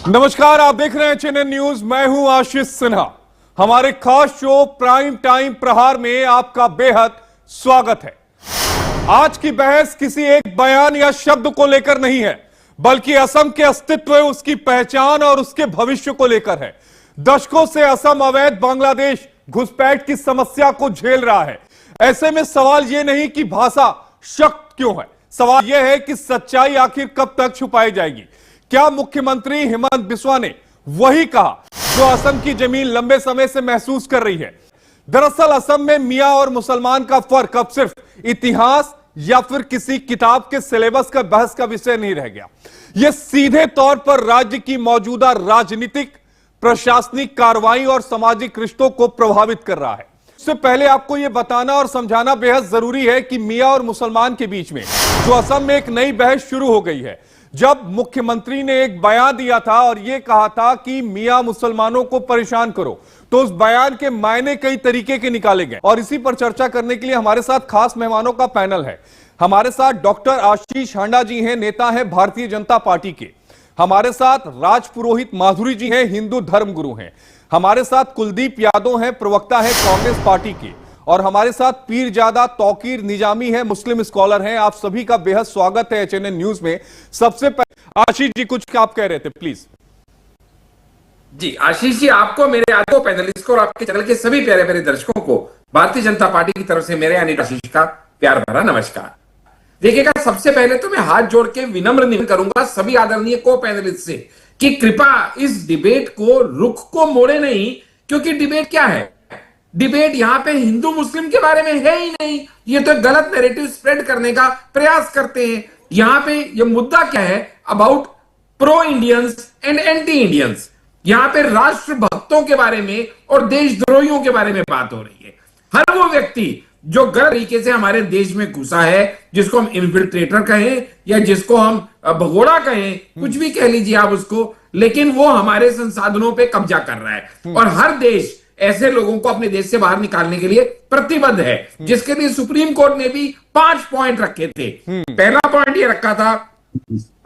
नमस्कार, आप देख रहे हैं चैनल न्यूज। मैं हूं आशीष सिन्हा। हमारे खास शो प्राइम टाइम प्रहार में आपका बेहद स्वागत है। आज की बहस किसी एक बयान या शब्द को लेकर नहीं है, बल्कि असम के अस्तित्व, उसकी पहचान और उसके भविष्य को लेकर है। दशकों से असम अवैध बांग्लादेश घुसपैठ की समस्या को झेल रहा है। ऐसे में सवाल यह नहीं कि भाषा सख्त क्यों है, सवाल यह है कि सच्चाई आखिर कब तक छुपाई जाएगी। क्या मुख्यमंत्री हेमंत बिस्वा ने वही कहा जो असम की जमीन लंबे समय से महसूस कर रही है? दरअसल असम में मियां और मुसलमान का फर्क अब सिर्फ इतिहास या फिर किसी किताब के सिलेबस का बहस का विषय नहीं रह गया। यह सीधे तौर पर राज्य की मौजूदा राजनीतिक, प्रशासनिक कार्रवाई और सामाजिक रिश्तों को प्रभावित कर रहा है। इससे पहले आपको यह बताना और समझाना बेहद जरूरी है कि मियां और मुसलमान के बीच में जो असम में एक नई बहस शुरू हो गई है। जब मुख्यमंत्री ने एक बयान दिया था और यह कहा था कि मियां मुसलमानों को परेशान करो, तो उस बयान के मायने कई तरीके के निकाले गए। और इसी पर चर्चा करने के लिए हमारे साथ खास मेहमानों का पैनल है। हमारे साथ डॉक्टर आशीष हांडा जी हैं, नेता हैं भारतीय जनता पार्टी के। हमारे साथ राज पुरोहित माधुरी जी हैं, हिंदू धर्म गुरु हैं। हमारे साथ कुलदीप यादव हैं, प्रवक्ता हैं कांग्रेस पार्टी के। और हमारे साथ पीरजादा तौकीर निजामी है, मुस्लिम स्कॉलर हैं। आप सभी का बेहद स्वागत है चैनल न्यूज में। सबसे पहले आशीष जी, कुछ आप कह रहे थे, प्लीज। जी आशीष जी, आपको, मेरे आपको पैनलिस्ट को और आपके चैनल के सभी प्यारे प्यारे दर्शकों को भारतीय जनता पार्टी की तरफ से मेरे यानी आशीष का प्यार भरा नमस्कार। देखिएगा, सबसे पहले तो मैं हाथ जोड़ के विनम्र निवेदन करूंगा सभी आदरणीय को पैनलिस्ट से कि कृपया इस डिबेट को रुख को मोड़े नहीं, क्योंकि डिबेट क्या है? डिबेट यहां पे हिंदू मुस्लिम के बारे में है ही नहीं। ये तो गलत नैरेटिव स्प्रेड करने का प्रयास करते हैं। यहां पे ये मुद्दा क्या है? About pro Indians and anti Indians. यहां पे राष्ट्र भक्तों के बारे में और देशद्रोहियों के बारे में बात हो रही है। हर वो व्यक्ति जो गलत तरीके से हमारे देश में घुसा है, जिसको हम इन्फिल्ट्रेटर कहें या जिसको हम भगोड़ा कहें, कुछ भी कह लीजिए आप उसको, लेकिन वो हमारे संसाधनों पे कब्जा कर रहा है। और हर देश ऐसे लोगों को अपने देश से बाहर निकालने के लिए प्रतिबद्ध है, जिसके लिए सुप्रीम कोर्ट ने भी 5 पॉइंट रखे थे। पहला पॉइंट ये रखा था,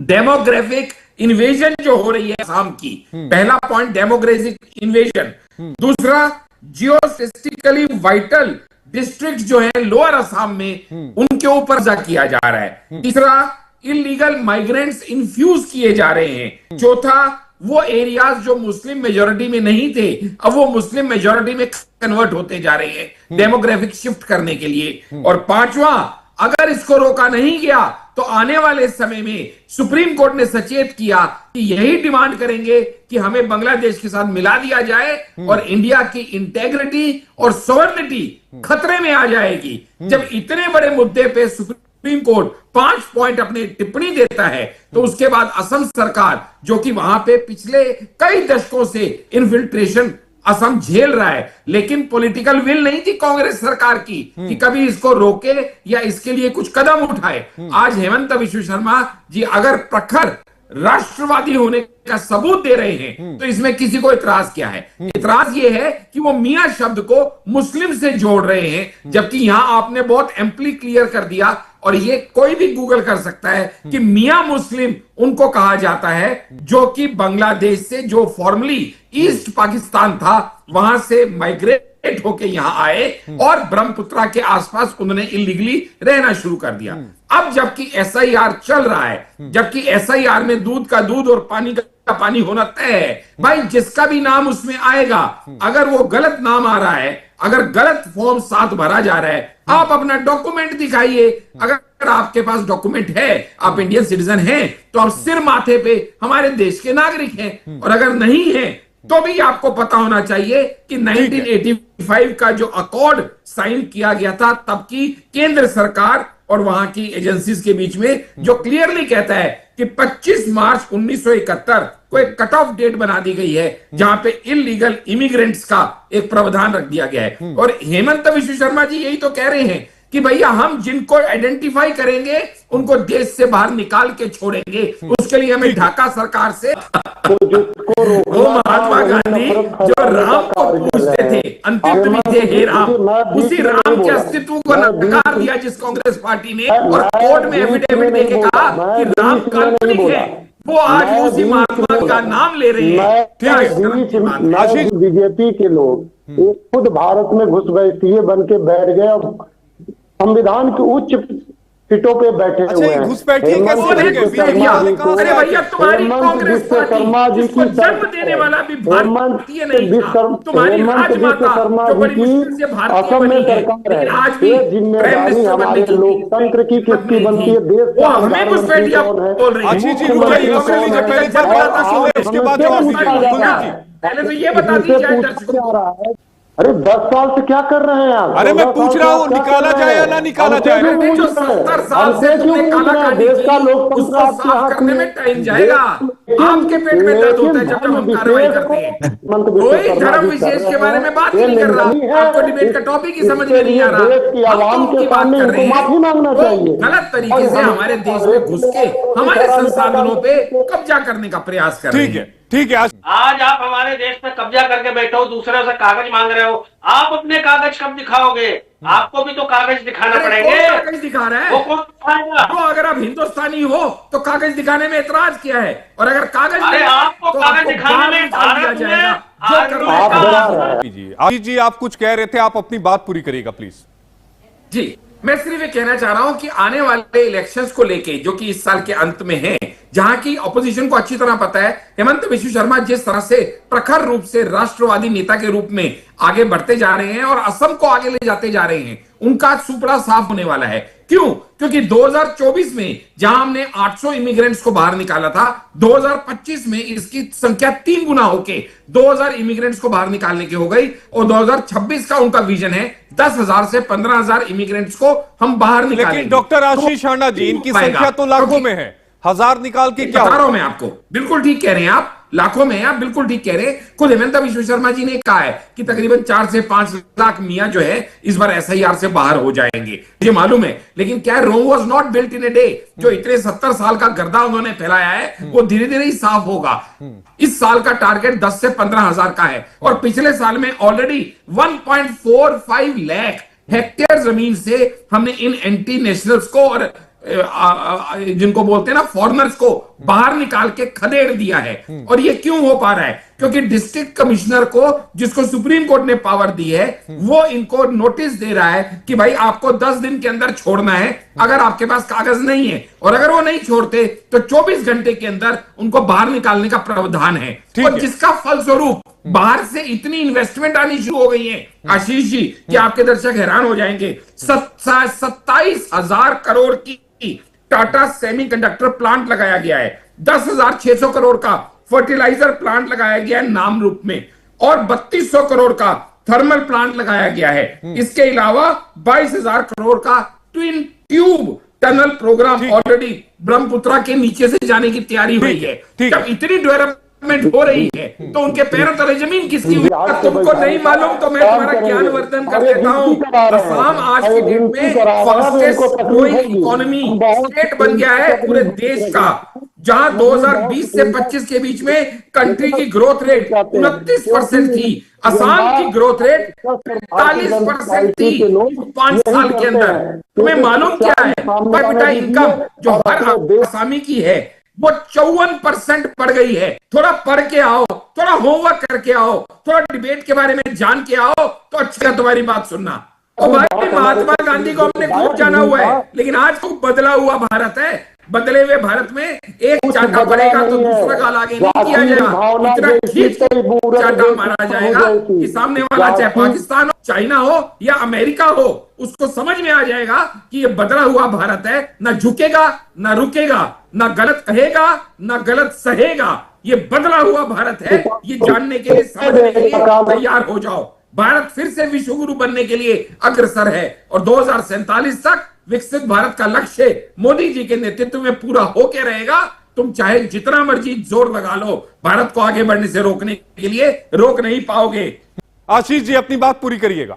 डेमोग्राफिक इन्वेजन जो हो रही है असम की। पहला पॉइंट डेमोग्राफिक इन्वेजन। दूसरा, जियोस्टैटिस्टिकली वाइटल डिस्ट्रिक्ट जो है लोअर असम में, उनके ऊपर कब्जा किया जा रहा है। तीसरा, इलीगल माइग्रेंट्स इन्फ्यूज किए जा रहे हैं। चौथा, वो एरियाज जो मुस्लिम मेजॉरिटी में नहीं थे, अब वो मुस्लिम मेजॉरिटी में कन्वर्ट होते जा रहे हैं डेमोग्राफिक शिफ्ट करने के लिए। और पांचवा, अगर इसको रोका नहीं गया तो आने वाले समय में सुप्रीम कोर्ट ने सचेत किया कि यही डिमांड करेंगे कि हमें बांग्लादेश के साथ मिला दिया जाए और इंडिया की इंटेग्रिटी और सॉवरेनिटी खतरे में आ जाएगी। जब इतने बड़े मुद्दे पे सुप्रीम कोर्ट 5 पॉइंट अपनी टिप्पणी देता है, तो उसके बाद असम सरकार, जो कि वहां पे पिछले कई दशकों से इन्फिल्ट्रेशन असम झेल रहा है, लेकिन पॉलिटिकल विल नहीं थी कांग्रेस सरकार की कि कभी इसको रोके या इसके लिए कुछ कदम उठाए। आज हेमंत बिस्वा शर्मा जी अगर प्रखर राष्ट्रवादी होने का सबूत दे रहे हैं, तो इसमें किसी को इतराज क्या है? इतराज ये है कि वो मियां शब्द को मुस्लिम से जोड़ रहे हैं, जबकि यहां आपने बहुत एम्पली क्लियर कर दिया, और ये कोई भी गूगल कर सकता है कि मियां मुस्लिम उनको कहा जाता है जो कि बांग्लादेश से, जो फॉर्मली ईस्ट पाकिस्तान था, वहां से माइग्रेट होके यहां आए और ब्रह्मपुत्रा के आसपास उन्होंने इलीगली रहना शुरू कर दिया। अब जबकि एसआईआर चल रहा है, जबकि एसआईआर में दूध का दूध और पानी का पानी होना तय है, भाई जिसका भी नाम उसमें आएगा, अगर वो गलत नाम आ रहा है, अगर गलत फॉर्म 7 भरा जा रहा है, आप अपना डॉक्यूमेंट दिखाइए। अगर आपके पास डॉक्यूमेंट है, आप इंडियन सिटीजन हैं, तो आप सिर माथे पे हमारे देश के नागरिक हैं। और अगर नहीं है, तो भी आपको पता होना चाहिए कि 1985 का जो अकॉर्ड साइन किया गया था, तब की केंद्र सरकार और वहां की एजेंसीज के बीच में, जो क्लियरली कहता है कि 25 मार्च 1971 को एक कट ऑफ डेट बना दी गई है, जहां पे इलीगल इमिग्रेंट्स का एक प्रावधान रख दिया गया है। और हेमंत बिस्वा शर्मा जी यही तो कह रहे हैं कि भैया हम जिनको आइडेंटिफाई करेंगे उनको देश से बाहर निकाल के छोड़ेंगे। उसके लिए हमें ढाका सरकार से वो महात्मा गांधी जो राम को पूछते थे, अंतिम में थे हे राम, उसी राम के अस्तित्व को नकार दिया जिस कांग्रेस पार्टी ने, और कोर्ट में एफिडेविट देके कहा कि राम काल्पनिक है। वो आज उसी महात्मा का नाम ले रहे हैं। क्या शर्म की बात है? आशीष, बीजेपी के लोग वो खुद भारत में घुस गए, सीए बन के बैठ गए और संविधान के उच्च सीटों पे बैठे हुए हैं। घुसपैठी कैसे हेमंत हो गए? बिस्व शर्मा जी को, अरे भैया, तुम्हारी हेमंत कांग्रेस बिस्व पार्टी शर्मा जी जिसको की जन्म देने वाला भी भारतीय नहीं था, तुम्हारी हेमंत बिस्व राजमाता शर्मा जो जी बड़ी मुश्किल से की भारतीय असम बनी में है, सरकार लेकिन आज है। भी ये प्राइम जिम्मेदारी मिनिस्टर बनने हमारे की लोकतंत्र की किसकी बनती है? देश वो का हमें प्रधानमंत्री घुसपैठिया कौन है? बोल रही है। आशीष जी, मुख्यमंत्री रुको, कौन लीजिए, है? पहले चर्चा सुन ले, उसके बाद जवाब हमसे दीजिए। पूछा जा रहा कुलदीप जी, है। पहले तो ये बता इनसे दीजिए पूछा दर्शकों जा रहा है। अरे 10 साल से क्या कर रहे हैं आप? अरे मैं 14 पूछ साल रहा से हूँ, आप क्या निकाला कर रहे जाए या हैं? ना निकाला हमसे जाए? क्यों जो पूछ रहे हैं? 70 साल से हमसे क्यों तुमने पूछ काला रहे हैं? कानी देश का की, लोकतंत्र उसको आपके साफ हाथ करने में में टाइम जाएगा। आपके पेट में दर्द होता है जब हम कार्रवाई करते हैं। कोई धर्म विशेष के बारे में बात ही नहीं कर रहा। आपको डिबेट का टॉपिक ही समझ में नहीं आ रहा। देश की हम तो आवाम उनकी के बात सामने कर रहे इनको हैं माफी मांगना वो चाहिए। गलत तरीके से हमारे देश में घुस के हमारे संसाधनों पे कब्जा करने का प्रयास कर रहे ठीक है, हैं। ठीक है। आज आप हमारे देश पे कब्जा करके बैठे हो, दूसरे से कागज मांग रहे हो। आप अपने कागज कब दिखाओगे? आपको भी तो कागज दिखाना अरे पड़ेंगे। कौन कागज दिखा रहा वो है? कौन दिखाएगा? तो अगर आप हिंदुस्तानी हो तो कागज दिखाने में एतराज किया है, और अगर कागज अरे नहीं, आपको तो कागज आपको दिखाने बाहर में निकाल दिया भारत में जाएगा। जो आज करना आप है डरा करो। रहे हैं। आशीष जी, आप कुछ कह रहे थे, आप अपनी बात पूरी करिएगा प्लीज। जी, मैं सिर्फ ये कहना चाह रहा हूं कि आने वाले इलेक्शंस को लेके जो कि इस साल के अंत में हैं, जहां की ऑपोजिशन को अच्छी तरह पता है हेमंत बिस्व शर्मा जिस तरह से प्रखर रूप से राष्ट्रवादी नेता के रूप में आगे बढ़ते जा रहे हैं और असम को आगे ले जाते जा रहे हैं, उनका सुपड़ा साफ होने वाला है। क्यों? क्योंकि 2024 में जहां हमने 800 इमिग्रेंट्स को बाहर निकाला था, 2025 में इसकी संख्या 3 गुना होके 2000 इमिग्रेंट्स को बाहर निकालने की हो गई, और 2026 का उनका विजन है 10,000 से 15,000 इमिग्रेंट्स को हम बाहर निकालेंगे। लेकिन डॉक्टर आशीष आंडा जी, इनकी संख्या तो लाखों में है, हजार निकाल के क्या बता रहा होगा? हूं मैं आपको, बिल्कुल ठीक कह रहे हैं आप, लाखों में है, आप बिल्कुल ठीक कह रहे हैं। खुद हेमंत बिस्व शर्मा जी ने कहा है कि तकरीबन 4 से 5 लाख मियां जो है इस बार एसआईआर से बाहर हो जाएंगे, मुझे मालूम है। लेकिन क्या Rome was not built in a day? जो इतने 70 साल का गर्दा उन्होंने फैलाया है वो धीरे धीरे ही साफ होगा। इस साल का टारगेट 10 से 15,000 का है, और पिछले साल में ऑलरेडी 1.45 लाख हेक्टेयर जमीन से हमने इन एंटी नेशनल्स को और जिनको बोलते हैं ना फॉरेनर्स को बाहर निकाल के खदेड़ दिया है। और ये क्यों हो पा रहा है? क्योंकि डिस्ट्रिक्ट कमिश्नर को, जिसको सुप्रीम कोर्ट ने पावर दी है, वो इनको नोटिस दे रहा है कि भाई आपको 10 दिन के अंदर छोड़ना है अगर आपके पास कागज नहीं है, और अगर वो नहीं छोड़ते तो 24 घंटे के अंदर उनको बाहर निकालने का प्रावधान है। और जिसका फलस्वरूप बाहर से इतनी इन्वेस्टमेंट आनी शुरू हो गई है आशीष जी कि आपके दर्शक हैरान हो जाएंगे। 27,000 करोड़ की टाटा सेमीकंडक्टर प्लांट लगाया गया है, 10,600 करोड़ का फर्टिलाइजर प्लांट लगाया गया है नाम रूप में, और 3200 करोड़ का थर्मल प्लांट लगाया गया है। इसके अलावा 22,000 करोड़ का twin tube tunnel programme already Brahmaputra के नीचे से जाने की तैयारी हुई है। जब इतनी डेवलपमेंट हो रही है तो उनके पैरों तले जमीन किसकी हुई? तुमको नहीं मालूम तो मैं तुम्हारा ज्ञानवर्धन कर देता हूं। असम आज की डेट में फास्टेस्ट ग्रोइंग इकोनॉमी स्टेट बन गया है पूरे देश का, जहां 2020 से 25 के बीच में कंट्री की ग्रोथ रेट 29% थी, असम की ग्रोथ रेट 45% थी 5 साल के अंदर। तुम्हें मालूम क्या है? पर कैपिटा इनकम जो हर आसामी की है वो 54% बढ़ गई है। थोड़ा पढ़ के आओ, थोड़ा होमवर्क करके आओ, थोड़ा डिबेट के बारे में जान के आओ तो अच्छा तुम्हारी बात सुनना। और भाई महात्मा गांधी को हमने खूब जाना हुआ है, लेकिन आज तो बदला हुआ भारत है। बदले हुए भारत में एक चाटा पड़ेगा तो दूसरा गाल आगे नहीं किया जाएगा, इतना खींच के चाटा मारा जाएगा कि सामने वाला चाहे पाकिस्तान हो, चाइना हो या अमेरिका हो, उसको समझ में आ जाएगा कि ये बदला हुआ भारत है, ना झुकेगा ना रुकेगा, ना गलत कहेगा ना गलत सहेगा। ये बदला हुआ भारत है, ये जानने के लिए, समझने के लिए तैयार हो जाओ। भारत फिर से विश्व गुरु बनने के लिए अग्रसर है, और 2047 तक विकसित भारत का लक्ष्य मोदी जी के नेतृत्व में पूरा होके रहेगा। तुम चाहे जितना मर्जी जोर लगा लो, भारत को आगे बढ़ने से रोकने के लिए रोक नहीं पाओगे। आशीष जी, अपनी बात पूरी करिएगा।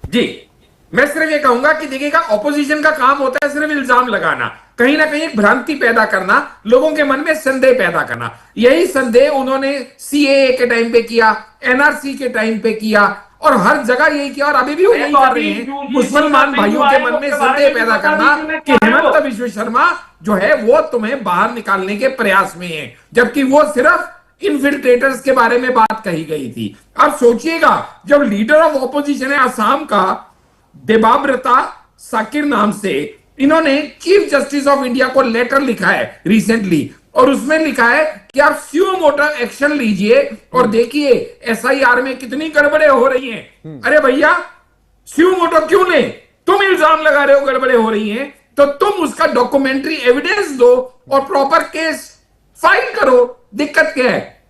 जी, मैं सिर्फ ये कहूंगा कि देखिएगा, ऑपोजिशन का काम होता है सिर्फ इल्जाम लगाना, कहीं ना कहीं भ्रांति पैदा करना, लोगों के मन में संदेह पैदा करना। यही संदेह उन्होंने सीएए के टाइम पे किया, एनआरसी के टाइम पे किया, और हर जगह यही किया और अभी भी वो यही कर रहे हैं। मुसलमान भाइयों के मन में संदेह पैदा करना कि हेमंत विश्व शर्मा जो है वो तुम्हें बाहर निकालने के प्रयास में है, जबकि वो सिर्फ इन्फिल्ट्रेटर्स के बारे में बात कही गई थी। अब सोचिएगा, जब लीडर ऑफ ऑपोजिशन है असम का देबाब्रता साकिर नाम से, इन्होंने चीफ जस्टिस ऑफ इंडिया को लेटर लिखा है रिसेंटली, और उसमें लिखा है कि आप स्यू मोटो एक्शन लीजिए और देखिए एसआईआर में कितनी गड़बड़े हो रही हैं। अरे भैया, स्यू मोटो क्यों ले? तुम इल्जाम लगा रहे हो गड़बड़े हो रही हैं, तो तुम उसका डॉक्यूमेंट्री एविडेंस दो और प्रॉपर केस फाइल करो। दिक्कत क्या है?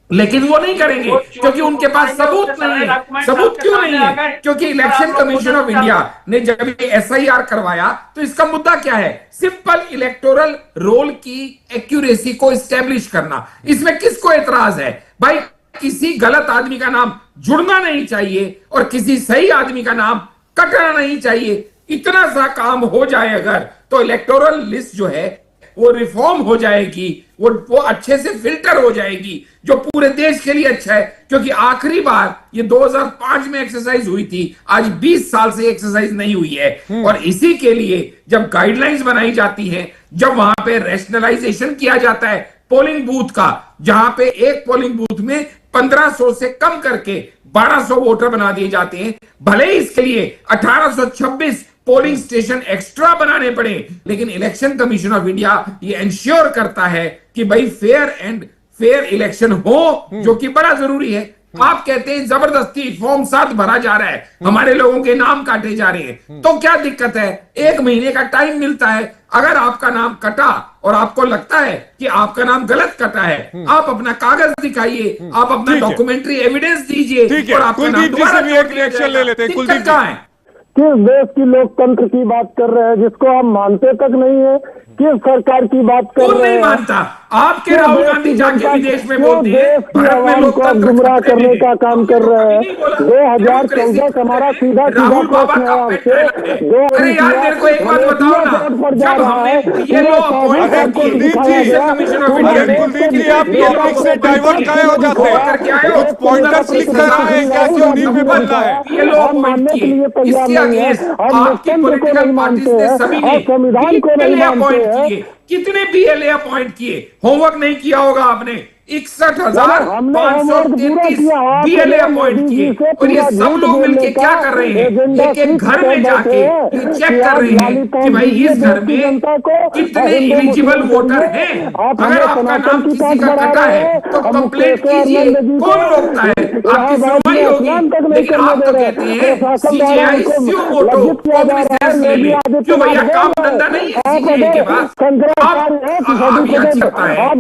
लेकिन वो नहीं करेंगे क्योंकि उनके पास सबूत नहीं है। सबूत क्यों नहीं है? क्योंकि इलेक्शन कमीशन ऑफ इंडिया ने जब ये एसआईआर करवाया तो इसका मुद्दा क्या है? सिंपल इलेक्टोरल रोल की एक्यूरेसी को एस्टेब्लिश करना। इसमें किसको एतराज है भाई? किसी गलत आदमी का नाम जुड़ना नहीं चाहिए और किसी सही आदमी का नाम कटना नहीं चाहिए। इतना सा काम हो जाए अगर, तो इलेक्टोरल लिस्ट जो है वो रिफॉर्म हो जाएगी, वो अच्छे से फिल्टर हो जाएगी, जो पूरे देश के लिए अच्छा है। क्योंकि आखिरी बार ये 2005 में एक्सरसाइज हुई थी, आज 20 साल से एक्सरसाइज नहीं हुई है। और इसी के लिए जब गाइडलाइंस बनाई जाती हैं, जब वहां पे रैशनलाइजेशन किया जाता है पोलिंग बूथ का, जहां पे एक पोलिंग बूथ में 1500 से कम करके 1200 वोटर बना दिए जाते हैं, भले ही इसके लिए 1826 पोलिंग स्टेशन एक्स्ट्रा बनाने पड़े, लेकिन इलेक्शन कमीशन ऑफ इंडिया ये इंश्योर करता है कि भाई फेयर इलेक्शन हो, जो कि बड़ा जरूरी है। आप कहते हैं जबरदस्ती फॉर्म 7 भरा जा रहा है, हमारे लोगों के नाम काटे जा रहे हैं, तो क्या दिक्कत है? 1 महीने का टाइम मिलता है। अगर आपका नाम कटा और आपको लगता है कि आपका नाम गलत कटा है, आप अपना कागज दिखाइए, आप अपना डॉक्यूमेंट्री एविडेंस दीजिए और आपका नाम दोबारा रिएक्शन ले लेते हैं। कुलदीप जी, किस देश की लोकतंत्र की बात कर रहे हैं जिसको हम मानते तक नहीं है? किस सरकार की बात कर रहे हैं? नहीं मानता। आपके राहुल गांधी जाके विदेश में बोलते हैं भारत में लोकतंत्र गुमराह करने का काम कर रहे हैं। 2014 हमारा सीधा प्रश्न है आपसे। अरे यार, मेरे को एक बात बताओ ना, जब हमने ये लोग अपॉइंट कुलदीप जी आप टॉपिक से डाइवर्ट काहे हो जाते हैं? कुछ पॉइंटर्स लिख कर आए हैं क्या कि उन्हीं पे बनना है? ये लोग मानने के लिए तैयार नहीं है, आपकी पॉलिटिकल पार्टी ने सभी ने संविधान को नहीं मानते हैं। कितने बीएलए अपॉइंट किए? होमवर्क नहीं किया होगा आपने। 61,533 बीएलए अपॉइंट किए, और ये सब लोग मिलके क्या कर रहे हैं? एक एक घर में जाके ये चेक कर रहे हैं कि भाई इस घर में कितने एलिजिबल वोटर हैं। अगर आपका नाम किसी का कटा है तो कंप्लेंट कीजिए, कौन रोकता है? आपकी सुनवाई होगी। लेकिन आप तो कहते हैं सीजेआई स्यू मोटो को अपने फैसले में, क्यों भैया काम धंधा नहीं है सीजेआई के पास? आप ये अच्छा लगता है, आप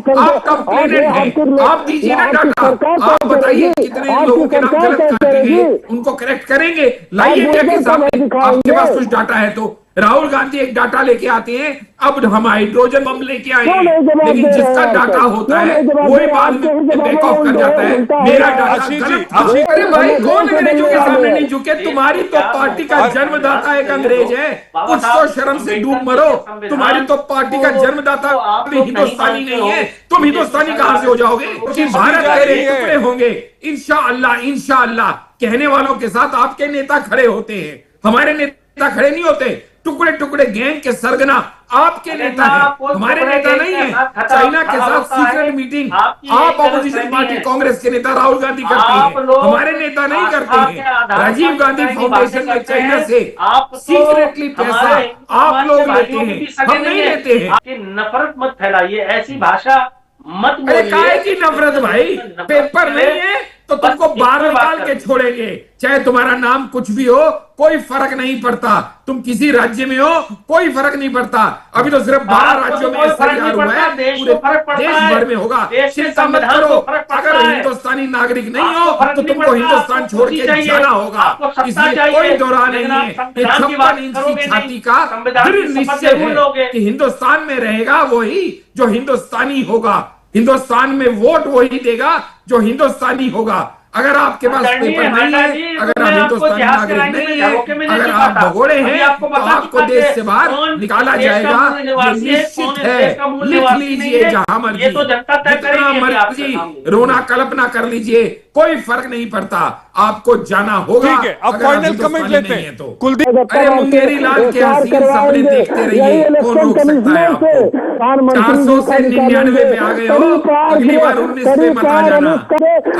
कंप्लेनेंट हैं, आप दीजिए ना डाटा, आप बताइए कितने लोगों के नाम गलत काटे गए, उनको करेक्ट करेंगे। लाइए इंडिया के सामने, आपके पास कुछ डाटा है तो। राहुल गांधी एक डाटा लेके आते हैं, अब हम हाइड्रोजन बम लेके आए हैं, लेकिन जिसका डाटा होता है वही बाद में बैक ऑफ कर जाता है। मेरा डाटा गलत था। अरे भाई, कौन अंग्रेजों के सामने नहीं झुके? तुम्हारी तो पार्टी का जन्मदाता एक अंग्रेज है, कुछ तो शर्म से डूब मरो। तुम्हारी तो पार्टी का जन्मदाता हिंदुस्तानी नहीं है, तुम हिंदुस्तानी कहां से हो जाओगे? भारत के टुकड़े होंगे इंशाअल्लाह। इंशाअल्लाह कहने वालों के साथ आपके नेता खड़े होते हैं, हमारे नेता खड़े नहीं होते। टुकड़े टुकड़े गैंग के सरगना आपके नेता हैं, हमारे नेता नहीं है। चाइना के साथ सीक्रेट मीटिंग आप ऑपोजिशन पार्टी कांग्रेस के नेता राहुल गांधी करते हैं, हमारे नेता नहीं करते हैं। राजीव गांधी फाउंडेशन में चाइना से सीक्रेटली पैसा आप लोग लेते हैं, हम नहीं लेते हैं। नफरत मत फैलाइए, ऐसी भाषा मत बोलिए। अरे काहे की नफरत भाई? पेपर नहीं है तो तुमको बाहर निकाल के छोड़ेंगे, चाहे तुम्हारा नाम कुछ भी हो, कोई फर्क नहीं पड़ता। तुम किसी राज्य में हो, कोई फर्क नहीं पड़ता। अभी तो सिर्फ 12 राज्यों में एसआईआर हुआ है, पूरे देश भर में होगा। चिंता मत करो, अगर हिंदुस्तानी नागरिक नहीं हो तो तुमको हिंदुस्तान छोड़ के जाना होगा। इसमें कोई दौरान नहीं है। ये 56 इंच की छाती का दृढ़ निश्चय है कि हिंदुस्तान में रहेगा वही जो हिंदुस्तानी होगा, हिंदुस्तान में वोट वही देगा जो हिंदुस्तानी होगा। अगर आपके पास पेपर नहीं है, अगर आप हिंदुस्तानी नागरिक नहीं है, अगर आप भगोड़े हैं, तो आपको देश से बाहर निकाला जाएगा, ये निश्चित है। लिख लीजिए जहां मर्जी, जितना मर्जी रोना कल्पना कर लीजिए, कोई फर्क नहीं पड़ता, आपको जाना होगा। ठीक है, अब फाइनल कमेंट लेते हैं तो कुलदीप। अरे मुंगेरी लाल के हसीन सपने देखते रहिए, कौन रोक सकता है आपको? 400 से 99 पे आ गए हो, अगली बार 19 पे मत आ जाना।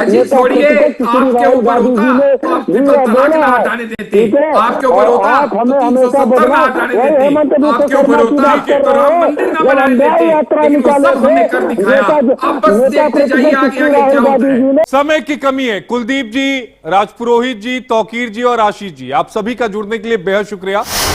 अजी छोड़िए, आपके ऊपर होता तो आप ट्रिपल तलाक ना हटाने देते, आपके ऊपर होता तो 370 ना हटाने देते, आपके ऊपर होता तो राम मंदिर ना बनाने देते, लेकिन वो सब हमने कर दिखाया। आप बस देखते जाइए आगे आगे क्या होता है। समय की कमी है। कुलदीप जी, राजपुरोहित जी, तौकीर जी और आशीष जी, आप सभी का जुड़ने के लिए बेहद शुक्रिया।